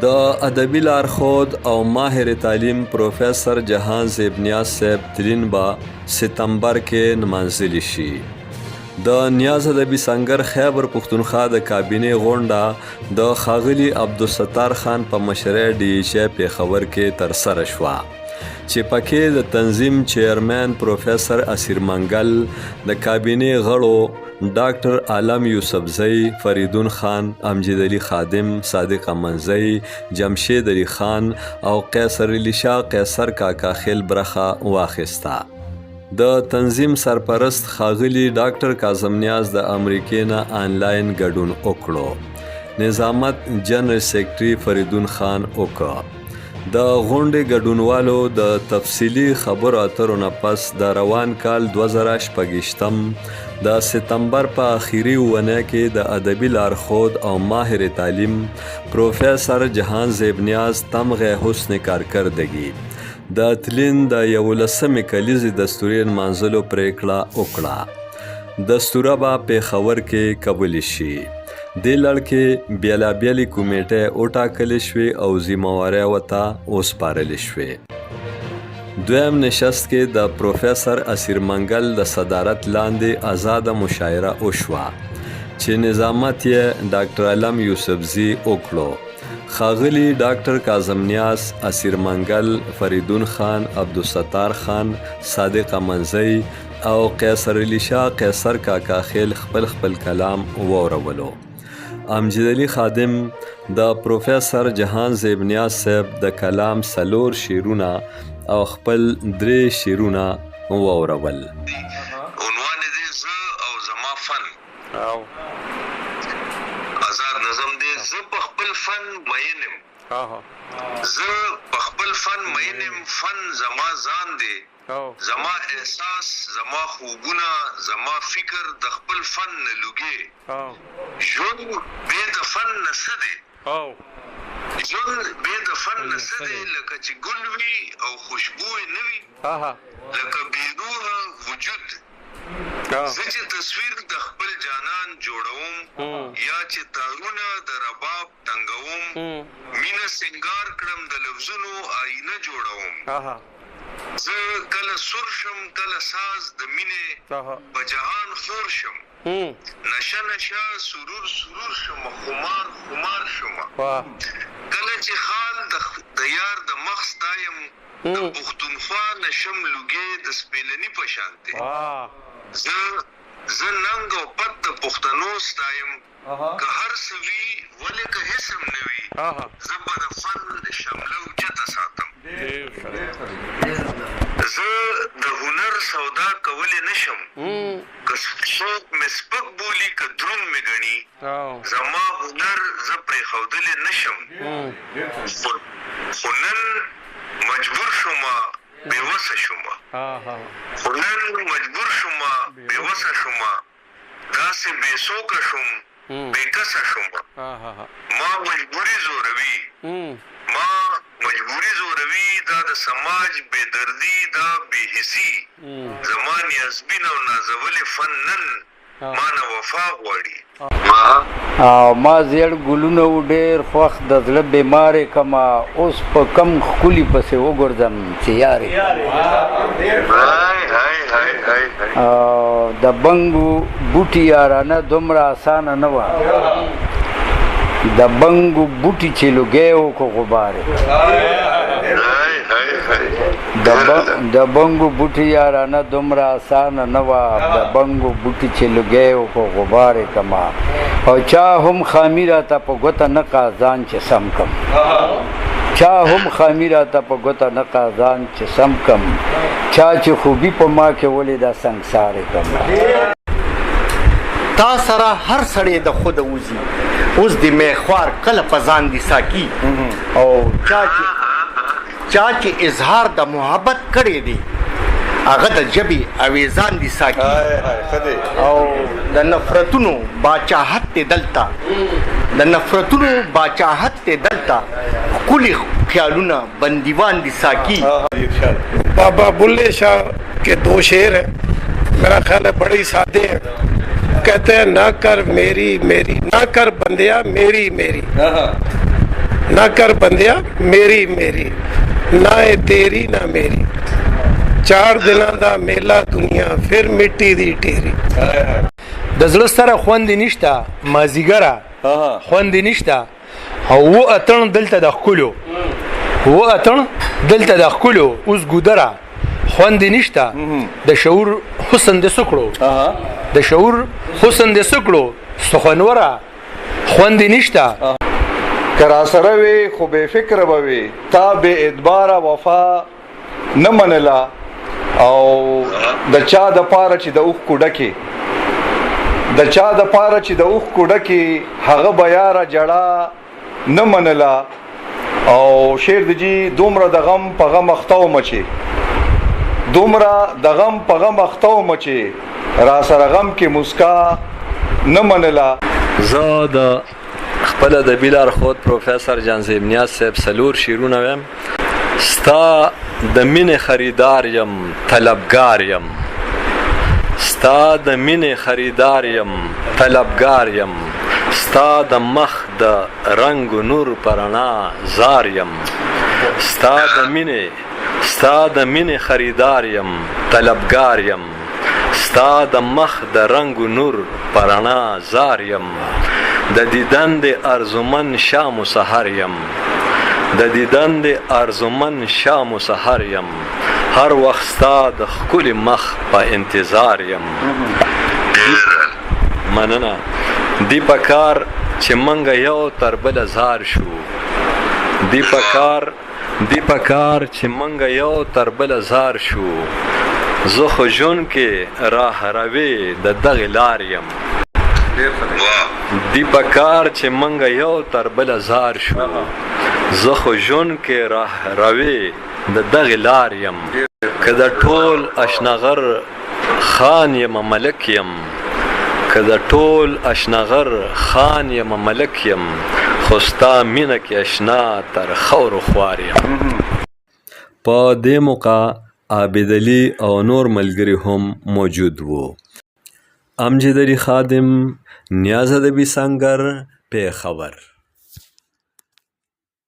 د ادبي لارښود او ماهر تعلیم پروفیسر جهان زیب نیاز صاحب تلین به ستمبر کې نمانځلی شي. د نیاز ادبي سنگر خیبر پښتونخوا د کابینې غونډه د ښاغلي عبدالستار خان په مشرۍ DHI پېښور کې ترسره شوه چې پکې د تنظیم چیرمن پروفیسر اسیر منګل، د کابینې غړو ډاکټر عالم یوسفزئی، فریدون خان، امجد علي خادم، صادق امنزئی، جمشید علي خان او قیصر علي شاه قیصر کاکا خیل برخه واخیسته. د تنظیم سرپرست ښاغلي ډاکټر کاظم نیاز د امریکې نه آنلاین ګډون وکړو. نظامت جنرال سیکرټري فریدون خان وکړ. د غونډې ګډونوالو د تفصیلي خبرو اترو نه پس د روان کال 2018 د ستمبر په اخیری اونۍ کې د ادبي لارښود او ماهر تعلیم پروفیسر جهان زیب نیاز تمغه حسن کارکردګي د تلین د 11مې کلیزې دستوري نمانځلو پریکړه وکړه. دستوره به پېښور کې قبول شي. دې لړ کې بیلابیلې کمیټې وټاکلې شوې او ذمهوارۍ ورته وسپارلې شوې. دویم نشست کې د پروفیسر اسیر منګل د صدارت لاندې آزاده مشاعره وشوه چې نظامت یې ډاکټر عالم یوسفزئی وکړو. ښاغلي ډاکټر کاظم نیاز، اسیر منګل، فریدون خان، عبدالستار خان، صادق امنزئی او قیصر علي شاه قیصر کاکا خیل خپل کلام واورولو. امجد علي خادم د پروفیسر جهان زیب نیاز صاحب د کلام 4 شعرونه او خپل 3 شعرونه واورول. عنوان دې زه او زما فن آزاد نظم دې زه په خپل فن مینم. زه په خپل فن مینم، فن زما ځان دی، زما احساس، زما خوبونه، زما فکر د خپل فن نه لوګي. ژوند بې د فن نه څه دی؟ ژوند بې د فن نه څه دی؟ لکه چې ګل وي او خوشبو یې نه وي، لکه بې روحه وجود. زه چې تصویر د خپل جانان جوړوم یا چې تارونه د رباب ټنګوم، مینه سنگار کړم د لفظونو آینه جوړوم. زه کله سر شم کله ساز د مینې په جهان خور شم، نشه سرور شم، خمار شم. کله چې خال د یار د مخ ستایم، د پښتونخوا نشم لوګي د سپیلني په شانته. زه ننګ او پت د پښتنو ستایم، که هر څه وي ولې که هیڅ هم نه وي، زه به د فن شمله اوچته ساتم. زه د هنر سودا کولی نشم، که څوک مې سپک بولي که دروند مې ګڼي، زما هنر زه پرېښودلی نشم. خو نن مجبور شومه بېوسه شومه، خو نن مجبور شومه بېوسه شومه، داسې بېڅوکه شوم بېکسه شومه. ما مجبوري زوروي دا د سماج بېدردي، دا بېحسي، زما نیازبین او نازولې فن نن ما نه وفا غواړي. ما زیړ ګلونه و ډېر خوښ د زړه بیمارې کمه، اوس په کم ښکلي پسې وګرځم چې یارې. د بنګو بوټي یارانه دومره اسانه نه وه، د بنګو بوټي چې لوګی وکړو غبارې. د بنګو بوټي یارانه دومره اسانه نه وه، د بنګو بوټي چې لوګی وکړو غبارې کمه، او چا هم خامي راته په ګوته نه قازان چې سم کم، چا هم خامي راته په ګوته نه قازان چې سم کم، چا چې خوبي په ما کې ولې دا سنګسارې کم. تا سره هر سړی د خود وزي، اوس د میخوار کله په ځان دي ساکي، او چا چې اظهار د محبت کړی دی هغه د ژبې اویزان دي ساکي، او د نفرتونو باچاحت ته دلته، د نفرتونو باچاحت ته دلته ښکلي خیالونه بندیوان دي ساکی. بابا بلے شاہ کے 2 شعر ہیں، میرا خیال ہے بڑے ہی سادے ہیں. کہتے ہیں نہ کر میری میری، نہ کر بندیا میری میری، ना कर बंदिया मेरी मेरी ना है तेरी ना मेरी 4 ਦਿਨਾਂ ਦਾ ਮੇਲਾ ਦੁਨੀਆ ਫਿਰ ਮਿੱਟੀ ਦੀ ਢੇਰੀ د زړه سره خوند نشته مازیګره خوند نشته او اتن دلته د خلو اوس ګودره خوند نشته د شعور حسن د سکړو سخنوره خوند نشته کرا سره وي خو به فکر بوي تا به ادبار وفا نه منلا او د چا د پاره چې د اوخ کوډکی هغه بیاره جړه نه منلا او شیر دجی دومره د غم په غم اختاو مچي را سره غم کې مسکا نه منلا. زه د خپل د بیلار خود پروفیسر جهانزیب نیاز صاحب سلور شیرونه ویم. ستا د مینې خریدار یم طلبګار یم ستا د مخ د رنگ و نور پرانا زار یم ستا د مینې خریدار یم طلبګار یم ستا د مخ د رنگ و نور پرانا زار یم د دیدن د ارزومن شام و سحر یم هر وخت ستا د ښکلي مخ په انتظار یم. مننه. دی پکار چې منګه یو تر بل زار شو زه خو ژوند کې راه روي د دغې لار یم دی پکار چې منګه یو تر بل زار شو زه خو ژوند کې راه روي د دغې لار یم که د ټول اشنغر خان یم ملک یم خو ستا مینه کې اشنا تر خور و خوار یم. په دې موقع عابد علي او نور ملګري هم موجود وو. امجد علي خادم، نیاز ادبي سنگر، پیښور.